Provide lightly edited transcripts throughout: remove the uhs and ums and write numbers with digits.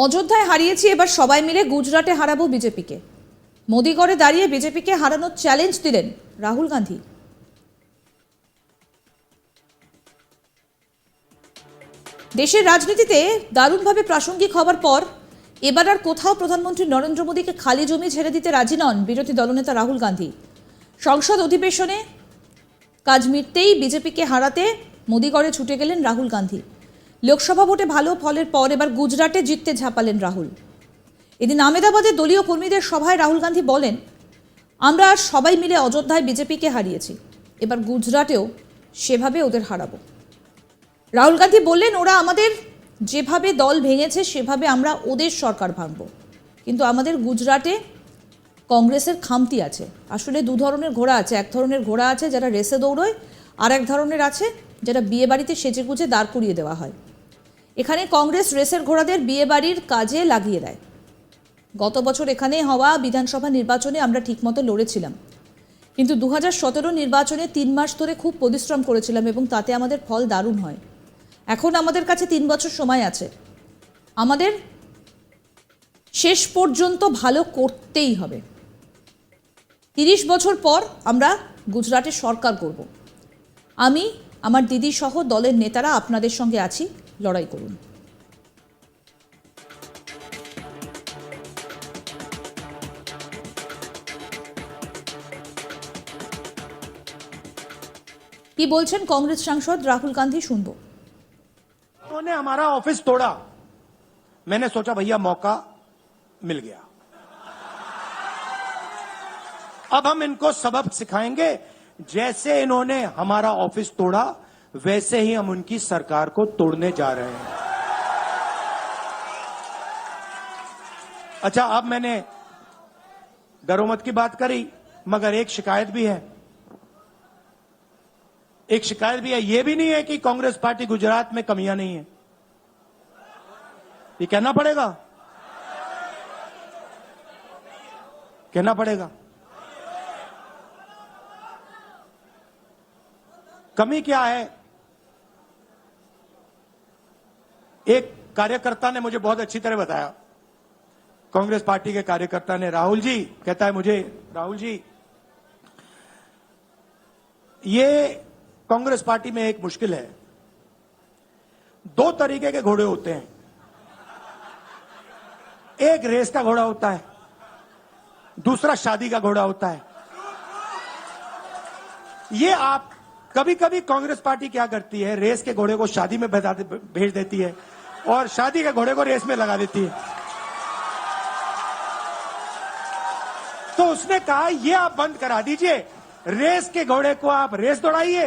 অযোধ্যায় হারিয়েছি, এবার সবাই মিলে গুজরাটে হারাবো বিজেপিকে। মোদিগড়ে দাঁড়িয়ে বিজেপিকে হারানোর চ্যালেঞ্জ দিলেন রাহুল গান্ধী। দেশের রাজনীতিতে দারুণভাবে প্রাসঙ্গিক হবার পর এবার আর কোথাও প্রধানমন্ত্রী নরেন্দ্র মোদীকে খালি জমি ছেড়ে দিতে রাজি নন বিরোধী দলনেতা রাহুল গান্ধী। সংসদ অধিবেশনে কাজ মিটতেই বিজেপিকে হারাতে মোদিগড়ে ছুটে গেলেন রাহুল গান্ধী। লোকসভা ভোটে ভালো ফলের পর এবার গুজরাটে জিততে ঝাঁপালেন রাহুল। এদিন আহমেদাবাদে দলীয় কর্মীদের সভায় রাহুল গান্ধী বলেন, আমরা আর সবাই মিলে অযোধ্যায় বিজেপিকে হারিয়েছি, এবার গুজরাটেও সেভাবে ওদের হারাবো। রাহুল গান্ধী বললেন, ওরা আমাদের যেভাবে দল ভেঙেছে সেভাবে আমরা ওদের সরকার ভাঙব, কিন্তু আমাদের গুজরাটে কংগ্রেসের খামতি আছে। আসলে দু ধরনের ঘোড়া আছে, এক ধরনের ঘোড়া আছে যারা রেসে দৌড়য়, আর এক ধরনের আছে যারা বিয়ে বাড়িতে সেজে গুজে দাঁড় করিয়ে দেওয়া হয়। এখানে কংগ্রেস রেসের ঘোড়াদের বিয়ে বাড়ির কাজে লাগিয়ে দেয়। গত বছর এখানে হওয়া বিধানসভা নির্বাচনে আমরা ঠিকমতো লড়েছিলাম, কিন্তু 2017 নির্বাচনে 3 মাস ধরে খুব পরিশ্রম করেছিলাম এবং তাতে আমাদের ফল দারুণ হয়। এখন আমাদের কাছে 3 বছর সময় আছে, আমাদের শেষ পর্যন্ত ভালো করতেই হবে। 30 বছর পর আমরা গুজরাটে সরকার করব। আমি, আমার দিদি সহ দলের নেতারা আপনাদের সঙ্গে আছি, লড়াই করুন। কি বলছেন कांग्रेस सांसद राहुल गांधी, শুনবো। उन्होंने हमारा ऑफिस तोड़ा, मैंने सोचा भैया मौका मिल गया, अब हम इनको सबक सिखाएंगे। जैसे इन्होंने हमारा ऑफिस तोड़ा वैसे ही हम उनकी सरकार को तोड़ने जा रहे हैं। अच्छा, अब मैंने डरोमत की बात करी, मगर एक शिकायत भी है। एक शिकायत भी है, यह भी नहीं है कि कांग्रेस पार्टी गुजरात में कमियां नहीं है, ये कहना पड़ेगा, कहना पड़ेगा। कमी क्या है? एक कार्यकर्ता ने मुझे बहुत अच्छी तरह बताया, कांग्रेस पार्टी के कार्यकर्ता ने, राहुल जी, कहता है मुझे, राहुल जी, ये कांग्रेस पार्टी में एक मुश्किल है, 2 तरीके के घोड़े होते हैं, एक रेस का घोड़ा होता है, दूसरा शादी का घोड़ा होता है। ये आप कभी कभी कांग्रेस पार्टी क्या करती है, रेस के घोड़े को शादी में भेज देती है और शादी के घोड़े को रेस में लगा देती है। तो उसने कहा, ये आप बंद करा दीजिए, रेस के घोड़े को आप रेस दौड़ाइए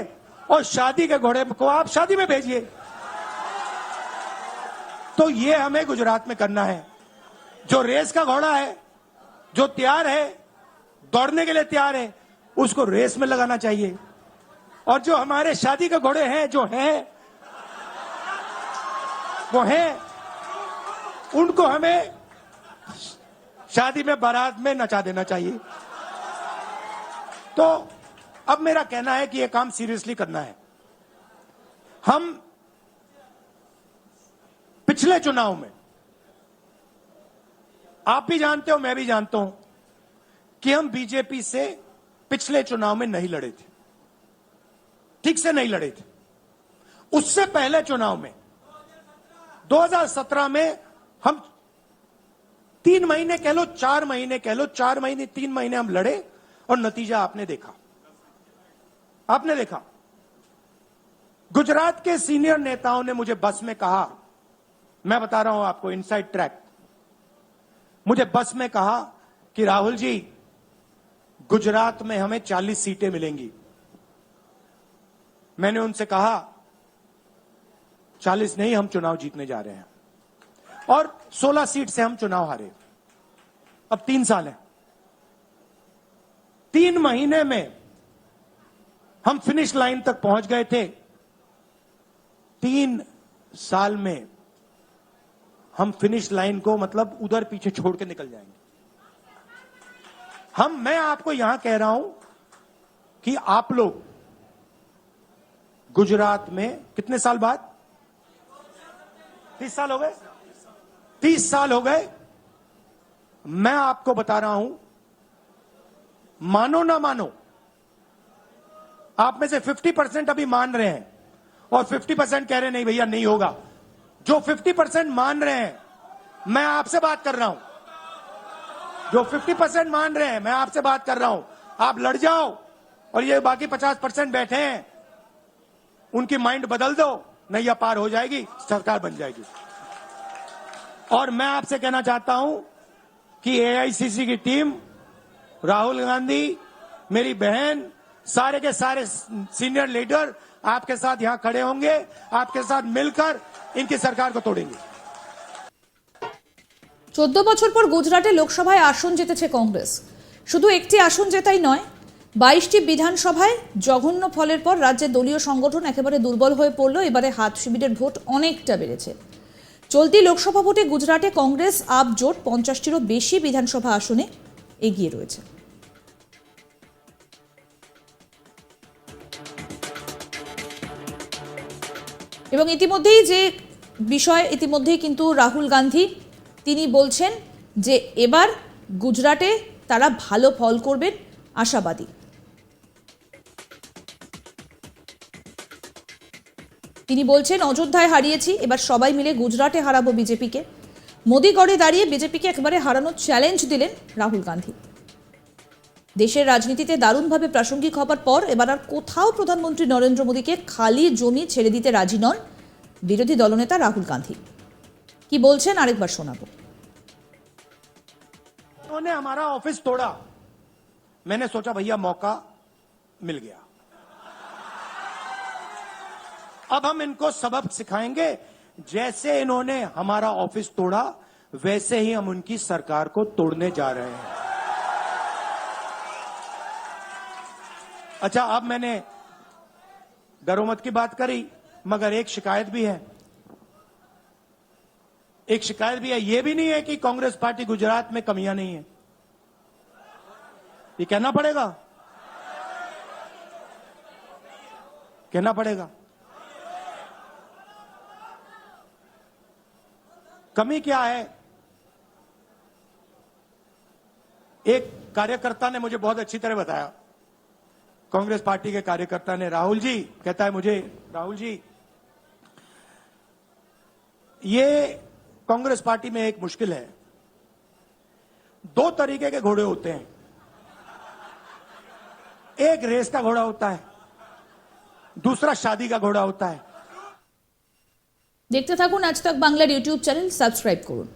और शादी के घोड़े को आप शादी में भेजिए। तो ये हमें गुजरात में करना है। जो रेस का घोड़ा है, जो तैयार है, दौड़ने के लिए तैयार है, उसको रेस में लगाना चाहिए, और जो हमारे शादी के घोड़े हैं, जो हैं वो हैं, उनको हमें शादी में बारात में नचा देना चाहिए। तो अब मेरा कहना है कि यह काम सीरियसली करना है। हम पिछले चुनाव में, आप भी जानते हो, मैं भी जानता हूं कि हम बीजेपी से पिछले चुनाव में नहीं लड़े थे, ठीक से नहीं लड़े थे। उससे पहले चुनाव में 2017 में हम 3 महीने कह लो, 4 महीने कह लो, 4 महीने 3 महीने हम लड़े और नतीजा आपने देखा, आपने देखा। गुजरात के सीनियर नेताओं ने मुझे बस में कहा, मैं बता रहा हूं आपको इनसाइड ट्रैक, मुझे बस में कहा कि राहुल जी, गुजरात में हमें 40 सीटें मिलेंगी। मैंने उनसे कहा, 40 नहीं, हम चुनाव जीतने जा रहे हैं, और 16 सीट से हम चुनाव हारे। अब 3 साल है, 3 महीने में हम फिनिश लाइन तक पहुंच गए थे। 3 साल में हम फिनिश लाइन को मतलब उधर पीछे छोड़ के निकल जाएंगे। मैं आपको यहां कह रहा हूं कि आप लोग गुजरात में कितने साल बाद, 30 साल हो गए, 30 साल हो गए। मैं आपको बता रहा हूं, मानो ना मानो, आप में से 50% अभी मान रहे हैं और 50% कह रहे हैं नहीं भैया नहीं होगा। जो 50% मान रहे हैं, मैं आपसे बात कर रहा हूं। जो 50% मान रहे हैं, मैं आपसे बात कर रहा हूं। आप लड़ जाओ और ये बाकी 50% बैठे हैं, उनकी माइंड बदल दो, नैया पार हो जाएगी, सरकार बन जाएगी। और मैं आपसे कहना चाहता हूं कि एआईसीसी की टीम, राहुल गांधी, मेरी बहन, सारे के सारे सीनियर लीडर आपके साथ यहां खड़े होंगे, आपके साथ मिलकर इनकी सरकार को तोड़ेंगे। 14 বছর পর গুজরাটে লোকসভায় আসন জিতেছে কংগ্রেস। শুধু একটি আসন জেতাই নয়, 22টি বিধানসভায় জঘন্য ফলের পর রাজ্যের দলীয় সংগঠন একেবারে দুর্বল হয়ে পড়ল। এবারে হাত শিবিরের ভোট অনেকটা বেড়েছে। চলতি লোকসভা ভোটে গুজরাটে কংগ্রেস আপ জোট 50টিরও বেশি বিধানসভা আসনে এগিয়ে রয়েছে। এবং ইতিমধ্যেই কিন্তু রাহুল গান্ধী তিনি বলছেন যে এবার গুজরাটে তারা ভালো ফল করবেন, আশাবাদী। তিনি বলছেন অযোধ্যায় হারিয়েছি, এবার সবাই মিলে গুজরাটে হারাবো বিজেপিকে। মোদিগড়ে দাঁড়িয়ে বিজেপিকে একেবারে হারানোর চ্যালেঞ্জ দিলেন রাহুল গান্ধী। দেশের রাজনীতিতে দারুণভাবে প্রাসঙ্গিক হবার পর এবার আর কোথাও প্রধানমন্ত্রী নরেন্দ্র মোদীকে খালি জমি ছেড়ে দিতে রাজি নন বিরোধী দলনেতা রাহুল গান্ধী। কি বলছেন আরেকবার শোনাবো। उन्होंने हमारा ऑफिस तोड़ा, मैंने सोचा भैया मौका मिल गया, अब हम इनको सबक सिखाएंगे। जैसे इन्होंने हमारा ऑफिस तोड़ा, वैसे ही हम उनकी सरकार को तोड़ने जा रहे हैं। अच्छा, अब मैंने डरो मत की बात करी, मगर एक शिकायत भी है। एक शिकायत भी है, यह भी नहीं है कि कांग्रेस पार्टी गुजरात में कमियां नहीं है, ये कहना पड़ेगा, कहना पड़ेगा। कमी क्या है? एक कार्यकर्ता ने मुझे बहुत अच्छी तरह बताया, कांग्रेस पार्टी के कार्यकर्ता ने, राहुल जी, कहता है मुझे, राहुल जी, ये कांग्रेस पार्टी में एक मुश्किल है, 2 तरीके के घोड़े होते हैं। एक रेस का घोड़ा होता है, दूसरा शादी का घोड़ा होता है। দেখতে থাকুন আজ তক বাংলার ইউটিউব চ্যানেল, সাবস্ক্রাইব করুন।